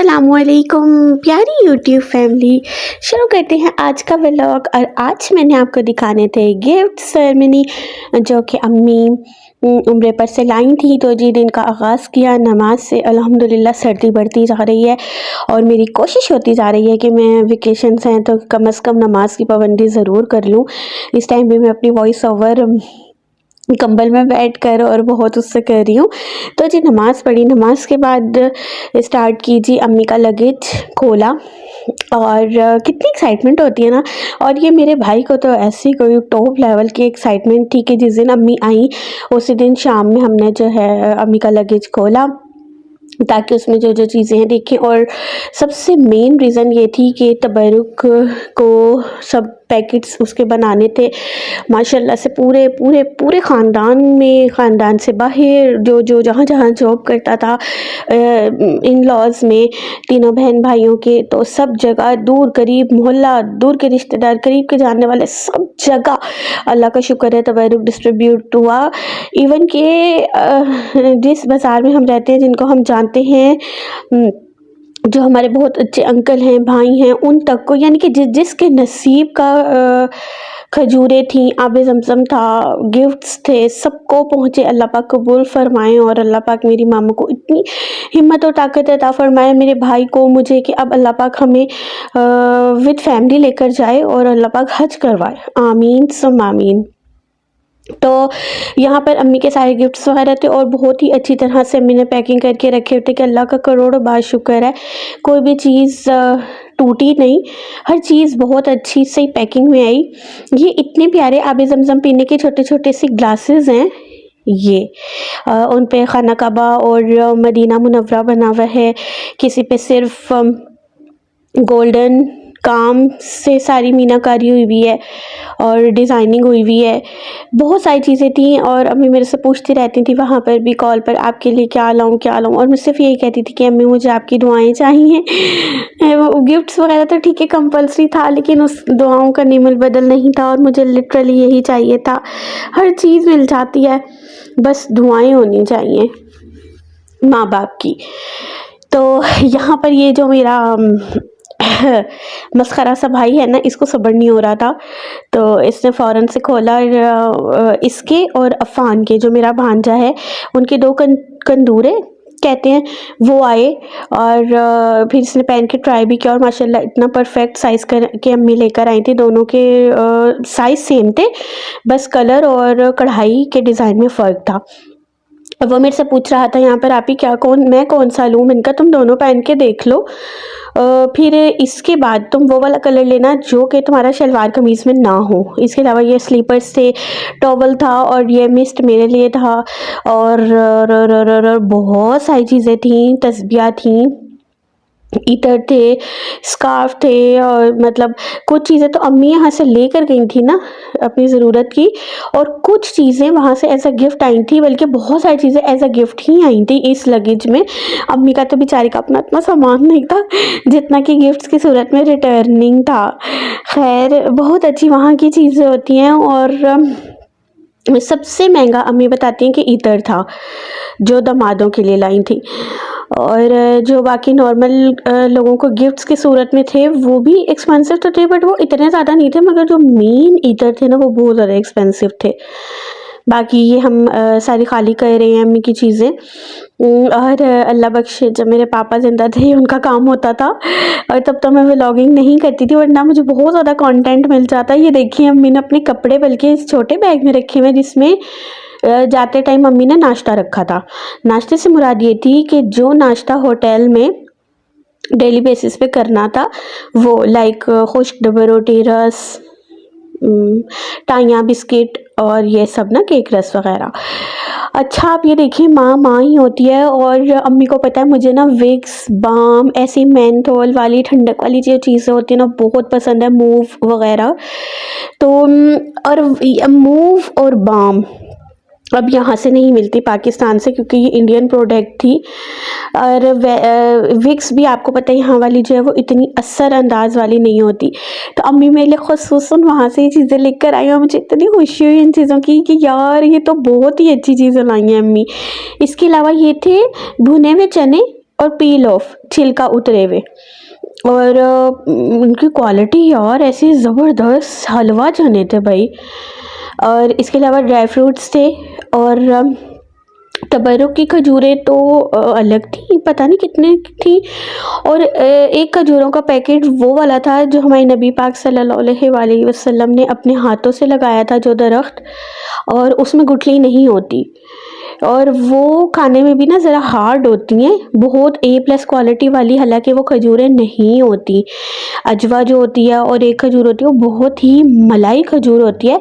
अस्सलामुअलैकुम प्यारी YouTube family. शुरू करते हैं आज का व्लॉग। और आज मैंने आपको दिखाने थे गिफ्ट सेरेमनी जो कि अम्मी उम्रे पर से लाई थी। तो जी दिन का आगाज़ किया नमाज से। अल्हम्दुलिल्लाह सर्दी बढ़ती जा रही है और मेरी कोशिश होती जा रही है कि मैं वेकेशंस हैं तो कम से कम नमाज की पाबंदी ज़रूर कर लूँ। इस टाइम भी मैं अपनी वॉइस ओवर कंबल में बैठ कर और बहुत उससे कर रही हूँ। तो जी नमाज़ पढ़ी, नमाज के बाद स्टार्ट की जी अम्मी का लगेज खोला। और कितनी एक्साइटमेंट होती है ना। और ये मेरे भाई को तो ऐसी कोई टॉप लेवल की एक्साइटमेंट थी कि जिस दिन अम्मी आई उसी दिन शाम में हमने जो है अम्मी का लगेज खोला ताकि उसमें जो जो चीज़ें हैं देखें। और सबसे मेन रीज़न ये थी कि तबरुक को सब पैकेट्स उसके बनाने थे माशाल्लाह से। पूरे पूरे पूरे ख़ानदान में, ख़ानदान से बाहर जो जो जहाँ जहाँ जॉब करता था इन लॉज में तीनों बहन भाइयों के, तो सब जगह दूर करीब मोहल्ला, दूर के रिश्तेदार, करीब के जानने वाले, सब जगह अल्लाह का शुक्र है तबरुक डिस्ट्रीब्यूट हुआ। इवन के जिस बाज़ार में हम रहते हैं जिनको हम जानते हैं, जो हमारे बहुत अच्छे अंकल हैं, भाई हैं, उन तक को, यानी कि जिसके नसीब का खजूरें थी, आबे ज़मज़म था, गिफ्ट्स थे, सबको पहुँचे। अल्लाह पाक कबूल फ़रमाए और अल्लाह पाक मेरी मामा को इतनी हिम्मत और ताकत अता फ़रमाए, मेरे भाई को, मुझे, कि अब अल्लाह पाक हमें विद फैमिली लेकर जाए और अल्लाह पाक हज करवाए। आमीन सुम्मा आमीन। तो यहाँ पर अम्मी के सारे गिफ्ट्स वगैरह थे और बहुत ही अच्छी तरह से अम्मी ने पैकिंग करके रखे होते कि अल्लाह का करोड़ों बार शुक्र है कोई भी चीज़ टूटी नहीं, हर चीज़ बहुत अच्छी सही पैकिंग में आई। ये इतने प्यारे आबे ज़मज़म पीने के छोटे छोटे से ग्लासेस हैं। ये उन पे खाना काबा और मदीना मुनव्वरा बना हुआ है, किसी पे सिर्फ गोल्डन काम से सारी मीनाकारी हुई हुई है और डिज़ाइनिंग हुई हुई है। बहुत सारी चीज़ें थी और अम्मी मेरे से पूछती रहती थी वहाँ पर भी कॉल पर, आपके लिए क्या लाऊं क्या लाऊं। और मैं सिर्फ यही कहती थी कि अम्मी मुझे आपकी दुआएं चाहिए। वो गिफ्ट्स वगैरह तो ठीक है कंपल्सरी था, लेकिन उस दुआओं का नीमल बदल नहीं था और मुझे लिटरली यही चाहिए था। हर चीज़ मिल जाती है, बस दुआएं होनी चाहिए माँ बाप की। तो यहाँ पर ये जो मेरा मस्खरा सा भाई है ना, इसको सब्र नहीं हो रहा था तो इसने फ़ौरन से खोला। और इसके और अफ़ान के, जो मेरा भांजा है, उनके दो कंदूरे कहते हैं, वो आए और फिर इसने पहन के ट्राई भी किया और माशाल्लाह इतना परफेक्ट साइज़ कर के अम्मी लेकर आई थी। दोनों के साइज़ सेम थे, बस कलर और कढ़ाई के डिज़ाइन में फ़र्क था। वो मेरे से पूछ रहा था यहाँ पर आप ही क्या मैं कौन सा लूँ। मैंने कहा तुम दोनों पहन के देख लो, फिर इसके बाद तुम वो वाला कलर लेना जो कि तुम्हारा शलवार कमीज़ में ना हो। इसके अलावा ये स्लीपर्स थे, टॉवल था और ये मिस्ट मेरे लिए था और बहुत सारी चीज़ें थी, तस्बियाँ थी, इतर थे, स्कार्फ थे। और मतलब कुछ चीज़ें तो अम्मी यहाँ से लेकर गई थी ना अपनी ज़रूरत की, और कुछ चीज़ें वहाँ से एज अ गिफ्ट आई थी, बल्कि बहुत सारी चीज़ें एज अ गिफ्ट ही आई थी इस लगेज में। अम्मी का तो बेचारी का अपना इतना सामान नहीं था जितना कि गिफ्ट्स की सूरत में रिटर्निंग था। खैर बहुत अच्छी वहाँ की चीज़ें होती हैं। और सबसे महंगा अम्मी बताती हैं कि इतर था जो दामादों के लिए लाई थी। और जो बाकी नॉर्मल लोगों को गिफ्ट्स की सूरत में थे वो भी एक्सपेंसिव तो थे, बट वो इतने ज़्यादा नहीं थे, मगर जो मेन इतर थे ना वो बहुत ज़्यादा एक्सपेंसिव थे। बाकी ये हम सारी खाली कर रहे हैं अम्मी की चीज़ें। और अल्लाह बख्शे जब मेरे पापा ज़िंदा थे उनका काम होता था और तब तो मैं व्लॉगिंग नहीं करती थी, वरना मुझे बहुत ज़्यादा कंटेंट मिल जाता। ये देखिए अम्मी ने अपने कपड़े बल्कि इस छोटे बैग में रखे हुए, जिसमें जाते टाइम मम्मी ने नाश्ता रखा था। नाश्ते से मुराद ये थी कि जो नाश्ता होटल में डेली बेसिस पे करना था वो, लाइक खुश्क डबर रोटी, रस, टाइयाँ, बिस्किट और ये सब ना, केक, रस वगैरह। अच्छा आप ये देखिए माँ माँ ही होती है। और अम्मी को पता है मुझे ना विक्स, बाम, ऐसी मेंथोल वाली ठंडक वाली जो चीज़ें होती है ना बहुत पसंद है, मूव वगैरह। तो और मूव और बाम अब यहाँ से नहीं मिलती पाकिस्तान से, क्योंकि ये इंडियन प्रोडक्ट थी। और विक्स भी आपको पता है यहाँ वाली जो है वो इतनी असरअंदाज वाली नहीं होती। तो अम्मी मेरे लिए ख़ुसूसन वहाँ से ये चीज़ें लेकर आई और मुझे इतनी खुशी हुई इन चीज़ों की कि यार ये तो बहुत ही अच्छी चीज़ें लाई हैं अम्मी। इसके अलावा ये थे भुने हुए चने और पील ऑफ, छिलका उतरे हुए। और उनकी क्वालिटी यार ऐसी ज़बरदस्त हलवा चने थे भाई। और इसके अलावा ड्राई फ्रूट्स थे। और तबरुक की खजूरें तो अलग थी, पता नहीं कितने की थी। और एक खजूरों का पैकेट वो वाला था जो हमारे नबी पाक सल्लल्लाहु अलैहि वसल्लम ने अपने हाथों से लगाया था, जो दरख्त, और उसमें गुठली नहीं होती, और वो खाने में भी ना ज़रा हार्ड होती हैं, बहुत A+ क्वालिटी वाली, हालांकि वो खजूरें नहीं होती। अजवा जो होती है और एक खजूर होती है वो बहुत ही मलाई खजूर होती है,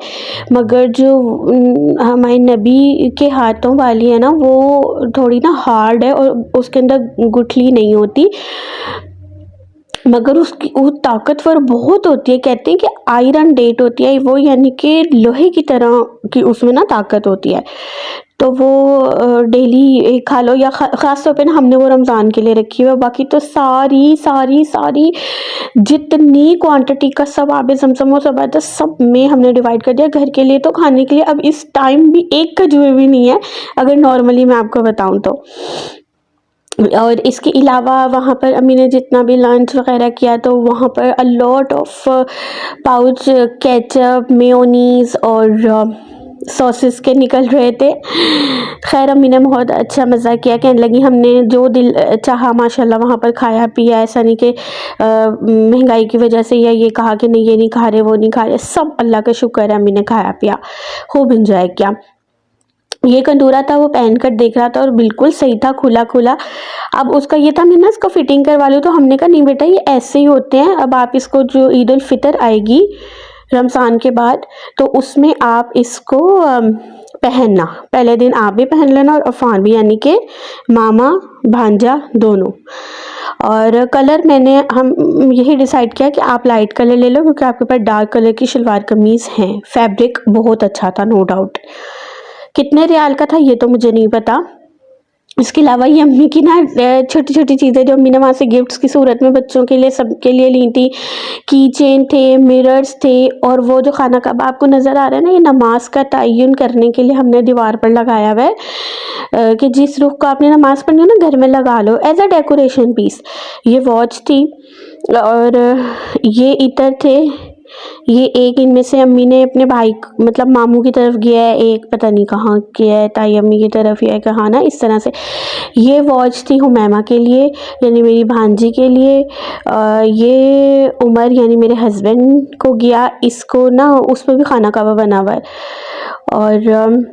मगर जो हमारे नबी के हाथों वाली है ना वो थोड़ी ना हार्ड है और उसके अंदर गुठली नहीं होती, मगर उसकी वो ताकतवर बहुत होती है। कहते हैं कि आयरन डेट होती है वो, यानी कि लोहे की तरह की उसमें ना ताकत होती है। तो वो डेली खा लो, या ख़ास तौर पे ना हमने वो रमज़ान के लिए रखी हुई है। बाकी तो सारी सारी सारी जितनी क्वांटिटी का सब आबे ज़मज़म वो सब आता सब में हमने डिवाइड कर दिया घर के लिए, तो खाने के लिए अब इस टाइम भी एक खजूर भी नहीं है, अगर नॉर्मली मैं आपको बताऊं तो। और इसके अलावा वहाँ पर अम्मी ने जितना भी लंच वगैरह किया तो वहाँ पर a lot of pouch ketchup, mayonnaise और सॉसेस के निकल रहे थे। खैर अम्मी ने बहुत अच्छा मज़ा किया, कहने लगी हमने जो दिल चाहा माशाल्लाह वहाँ पर खाया पिया, ऐसा नहीं कि महंगाई की वजह से या ये कहा कि नहीं ये नहीं खा रहे वो नहीं खा रहे, सब अल्लाह का शुक्र है अम्मी ने खाया पिया, खूब इंजॉय किया। ये कंदूरा था वो पहन कर देख रहा था और बिल्कुल सही था, खुला खुला। अब उसका ये था मैं ना इसको फिटिंग करवा लूँ, तो हमने कहा नहीं बेटा ये ऐसे ही होते हैं, अब आप इसको जो ईद उल फितर आएगी रमज़ान के बाद तो उसमें आप इसको पहनना, पहले दिन आप भी पहन लेना और अफान भी, यानी कि मामा भांजा दोनों। और कलर मैंने हम यही डिसाइड किया कि आप लाइट कलर ले लो, क्योंकि आपके पास डार्क कलर की शलवार कमीज़ है। फैब्रिक बहुत अच्छा था नो डाउट। कितने रियाल का था ये तो मुझे नहीं पता। इसके अलावा ये अम्मी की ना छोटी छोटी चीज़ें जो अम्मी ने वहाँ से गिफ्ट्स की सूरत में बच्चों के लिए सबके लिए ली थी। की चेन थे, मिरर्स थे, और वो जो खाना कबाब आपको नज़र आ रहा है ना, ये नमाज का तयन करने के लिए हमने दीवार पर लगाया हुआ है कि जिस रुख को आपने नमाज पढ़नी हो ना घर में लगा लो एज अ डेकोरेशन पीस। ये वॉच थी और ये इतर थे। ये एक इनमें से अम्मी ने अपने भाई मतलब मामू की तरफ गया है, एक पता नहीं कहाँ गया है, ताई अम्मी की तरफ या कहाँ ना, इस तरह से। ये वॉच थी हुमैमा के लिए यानी मेरी भांजी के लिए। ये उमर यानी मेरे हस्बैंड को गया, इसको ना उस पर भी खाना काबा बना हुआ है। और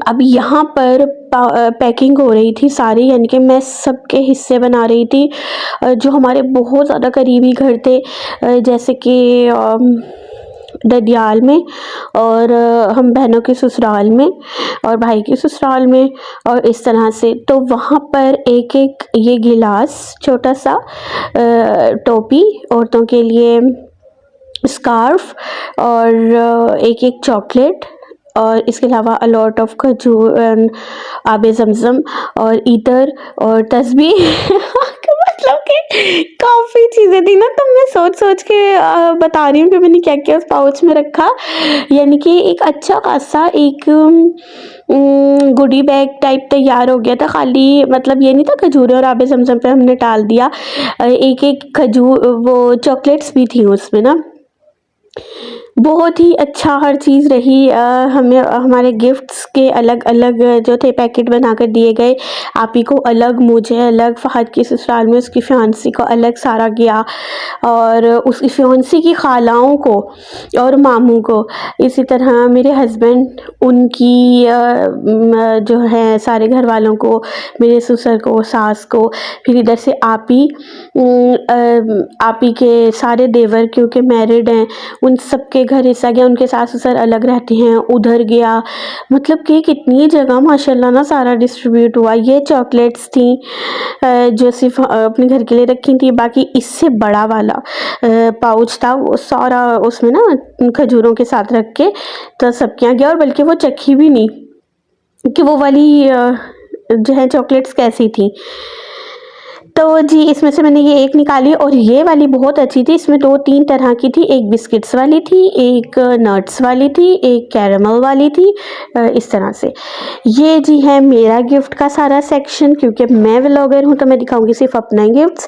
अब यहाँ पर पैकिंग हो रही थी सारी, यानी कि मैं सबके हिस्से बना रही थी जो हमारे बहुत ज़्यादा करीबी घर थे, जैसे कि ददियाल में, और हम बहनों के ससुराल में और भाई के ससुराल में, और इस तरह से। तो वहाँ पर एक एक ये गिलास छोटा सा, टोपी औरतों के लिए, स्कार्फ, और एक एक चॉकलेट, और इसके अलावा अलॉट ऑफ खजूर एंड आबे ज़मज़म और ईतर और तस्बीह मतलब कि काफ़ी चीज़ें थी ना, तो मैं सोच सोच के बता रही हूँ कि मैंने क्या क्या उस पाउच में रखा। यानी कि एक अच्छा खासा एक गुडी बैग टाइप तैयार हो गया था। खाली मतलब ये नहीं था खजूरें और आबे ज़मज़म पे हमने टाल दिया, एक एक खजूर वो चॉकलेट्स भी थी उसमें ना। बहुत ही अच्छा हर चीज़ रही। हमें हमारे गिफ्ट्स के अलग अलग जो थे पैकेट बनाकर दिए गए, आप ही को अलग, मुझे अलग, फ़हद की ससुराल में उसकी फियांसी को अलग सारा गया, और उसकी फियांसी की खालाओं को और मामू को, इसी तरह मेरे हस्बैंड उनकी जो है सारे घर वालों को, मेरे ससुर को, सास को, फिर इधर से आप ही के सारे देवर क्योंकि मैरिड हैं उन सब के घर हिस्सा गया, उनके सास ससुर अलग रहते हैं उधर गया। मतलब कि कितनी जगह माशाल्लाह ना सारा डिस्ट्रीब्यूट हुआ। ये चॉकलेट्स थी जो सिर्फ अपने घर के लिए रखी थी, बाकी इससे बड़ा वाला पाउच था वो सारा उसमें ना खजूरों के साथ रख के तो सबके यहाँ गया, और बल्कि वो चखी भी नहीं कि वो वाली जो है चॉकलेट्स कैसी थी। तो जी इसमें से मैंने ये एक निकाली और ये वाली बहुत अच्छी थी। इसमें 2-3 तरह की थी, एक बिस्किट्स वाली थी, एक नट्स वाली थी, एक कैरेमल वाली थी, इस तरह से। ये जी है मेरा गिफ्ट का सारा सेक्शन, क्योंकि मैं व्लॉगर हूँ तो मैं दिखाऊंगी सिर्फ अपना गिफ्ट्स।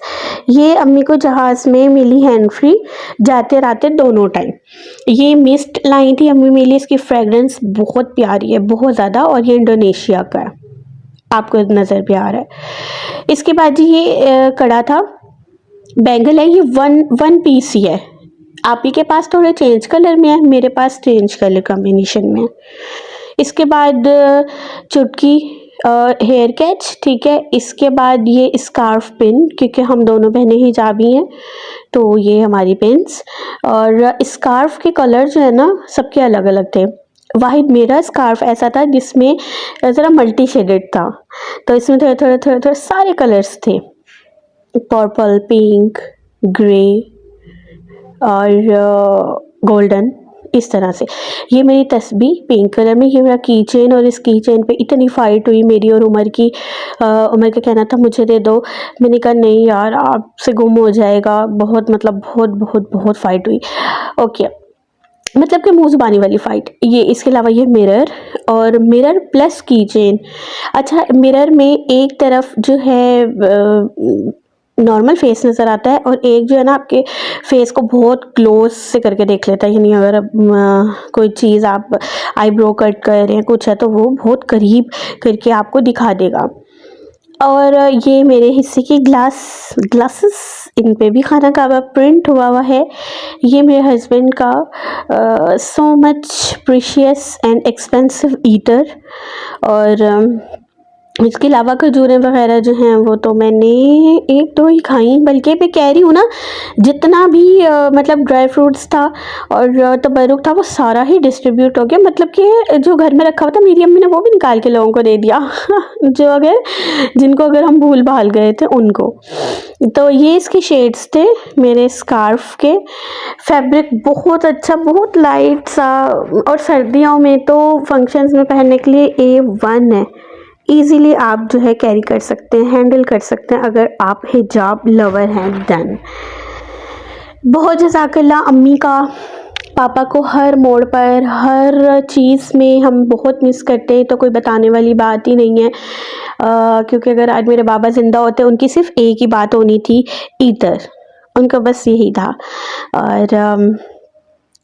ये अम्मी को जहाज़ में मिली हैंड फ्री, जाते राते दोनों टाइम। ये मिस्ट लाई थी अम्मी मेरे लिए, इसकी फ्रेगरेंस बहुत प्यारी है, बहुत ज़्यादा, और ये इंडोनेशिया का है, आपको नज़र भी आ रहा है। इसके बाद जी ये कड़ा था, बैंगल है, ये वन पीस ही है। आप ही के पास थोड़े चेंज कलर में है, मेरे पास चेंज कलर कॉम्बिनेशन में है। इसके बाद चुटकी हेयर कैच, ठीक है। इसके बाद ये स्कार्फ पिन, क्योंकि हम दोनों बहनें हिजाबी हैं तो ये हमारी पिन्स। और स्कार्फ के कलर जो है ना सबके अलग अलग थे। वाहिद मेरा स्कार्फ ऐसा था जिसमें ज़रा मल्टी शेडेड था, तो इसमें थोड़े सारे कलर्स थे, पर्पल, पिंक, ग्रे और गोल्डन, इस तरह से। ये मेरी तस्बीह पिंक कलर में, ये मेरा की चेन, और इस की चेन पे इतनी फ़ाइट हुई मेरी और उमर की। उमर का कहना था मुझे दे दो, मैंने कहा नहीं यार आपसे गुम हो जाएगा। बहुत मतलब बहुत बहुत बहुत फ़ाइट हुई। ओके, मतलब कि मुँह ज़ुबानी वाली फ़ाइट। ये इसके अलावा ये मिरर, और मिरर प्लस की चेन। अच्छा, मिरर में एक तरफ जो है नॉर्मल फेस नज़र आता है, और एक जो है ना आपके फेस को बहुत क्लोज से करके देख लेता है। यानी अगर कोई चीज़ आप आईब्रो कट कर रहे हैं कुछ है, तो वो बहुत करीब करके आपको दिखा देगा। और ये मेरे हिस्से की ग्लासेस, इन पे भी खाना काबा प्रिंट हुआ हुआ है। ये मेरे हस्बैंड का so much precious and expensive eater. और इसके अलावा खजूरें वगैरह जो हैं वो तो मैंने 1-2 ही खाई, बल्कि मैं कह रही हूँ ना जितना भी मतलब ड्राई फ्रूट्स था और तबरुक था वो सारा ही डिस्ट्रीब्यूट हो गया। मतलब कि जो घर में रखा हुआ था मेरी अम्मी ने वो भी निकाल के लोगों को दे दिया जिनको अगर हम भूल भाल गए थे उनको। तो ये इसके शेड्स थे मेरे स्कार्फ के। फैब्रिक बहुत अच्छा, बहुत लाइट सा, और सर्दियों में तो फंक्शंस में पहनने के लिए A1 है। ईज़िली आप जो है कैरी कर सकते हैं, हैंडल कर सकते हैं अगर आप हिजाब लवर हैं देन। बहुत जज़ाकल्लाह अम्मी का, पापा को हर मोड़ पर हर चीज़ में हम बहुत मिस करते हैं, तो कोई बताने वाली बात ही नहीं है। क्योंकि अगर आज मेरे बाबा ज़िंदा होते उनकी सिर्फ एक ही बात होनी थी, ईदर, उनका बस यही था। और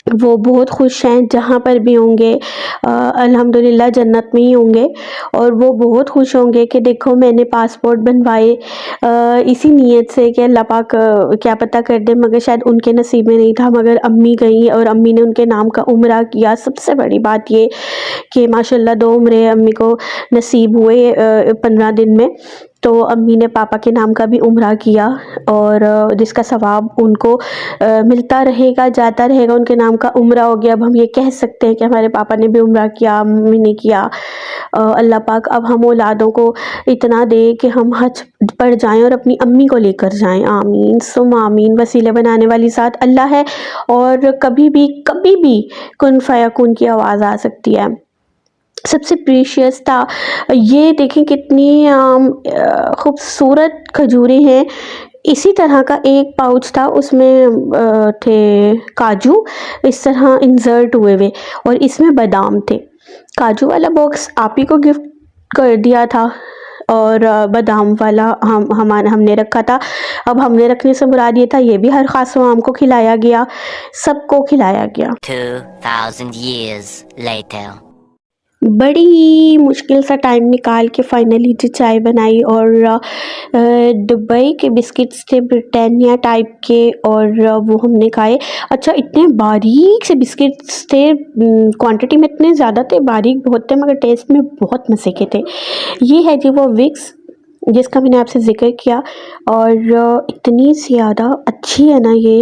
वो बहुत खुश हैं जहाँ पर भी होंगे, अल्हम्दुलिल्लाह जन्नत में ही होंगे। और वो बहुत खुश होंगे कि देखो मैंने पासपोर्ट बनवाए इसी नीयत से कि अल्लाह पाक क्या पता कर दे, मगर शायद उनके नसीब में नहीं था। मगर अम्मी गई और अम्मी ने उनके नाम का उम्रा किया। सबसे बड़ी बात ये कि माशाल्लाह 2 उम्रे अम्मी को नसीब हुए 15 दिन में। तो अम्मी ने पापा के नाम का भी उम्रा किया, और जिसका सवाब उनको मिलता रहेगा, जाता रहेगा। उनके नाम का उम्रा हो गया। अब हम ये कह सकते हैं कि हमारे पापा ने भी उम्रा किया, मम्मी ने किया। अल्लाह पाक अब हम औलादों को इतना दे कि हम हज पर जाएं और अपनी अम्मी को लेकर जाएं। आमीन सुम आमीन। वसीले बनाने वाली ज़ात अल्लाह है, और कभी भी कुन फयाकुन की आवाज़ आ सकती है। सबसे प्रीशियस था ये, देखें कितनी खूबसूरत खजूरें हैं। इसी तरह का एक पाउच था, उसमें थे काजू इस तरह इंसर्ट हुए हुए, और इसमें बादाम थे। काजू वाला बॉक्स आप ही को गिफ्ट कर दिया था, और बादाम वाला हमने रखा था। अब हमने रखने से मुराद ये था ये भी हर खास आम को खिलाया गया, सबको खिलाया गया। 2000 years later. बड़ी मुश्किल सा टाइम निकाल के फाइनली जो चाय बनाई, और दुबई के बिस्किट्स थे ब्रिटानिया टाइप के, और वो हमने खाए। अच्छा, इतने बारीक से बिस्किट्स थे, क्वांटिटी में इतने ज़्यादा थे, बारीक बहुत थे, मगर टेस्ट में बहुत मज़े के थे। ये है जी वो विक्स जिसका मैंने आपसे ज़िक्र किया, और इतनी ज़्यादा अच्छी है ना ये।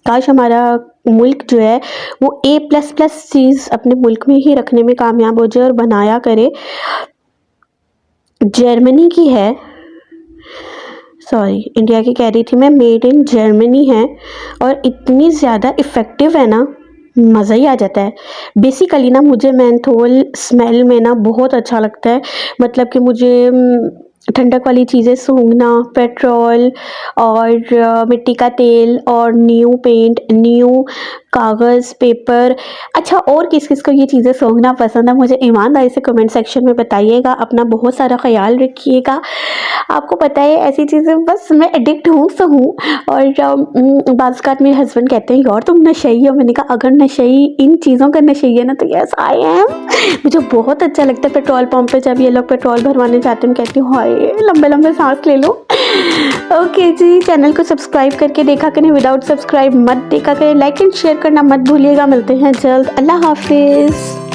काश हमारा मुल्क जो है वो A++ चीज़ अपने मुल्क में ही रखने में कामयाब हो जाए और बनाया करे। जर्मनी की है, सॉरी इंडिया की कह रही थी मैं, मेड इन जर्मनी है, और इतनी ज़्यादा इफ़ेक्टिव है ना, मज़ा ही आ जाता है। बेसिकली ना मुझे मेंथोल स्मेल में ना बहुत अच्छा लगता है। मतलब कि मुझे ठंडक वाली चीज़ें सूंघना, पेट्रोल और मिट्टी का तेल और न्यू पेंट, न्यू कागज़, पेपर। अच्छा, और किस-किस को ये चीज़ें सूंघना पसंद है मुझे ईमानदारी से कमेंट सेक्शन में बताइएगा। अपना बहुत सारा ख़्याल रखिएगा। आपको पता है ऐसी चीज़ें बस मैं एडिक्ट हूँ सो हूँ। और बाज़ औक़ात मेरे हस्बैंड कहते हैं यार तुम नशेई हो। मैंने कहा अगर नशेई इन चीज़ों का नशेई है ना तो यस आई एम। मुझे बहुत अच्छा लगता है पेट्रोल पंप पे जब ये लोग पेट्रोल भरवाने जाते हैं, मैं कहती हूँ हाय लंबे-लंबे सांस ले लो। ओके जी, चैनल को सब्सक्राइब करके देखा करें, विदाउट सब्सक्राइब मत देखा करें। लाइक एंड शेयर करना मत भूलिएगा। मिलते हैं जल्द। अल्लाह हाफ़िज़।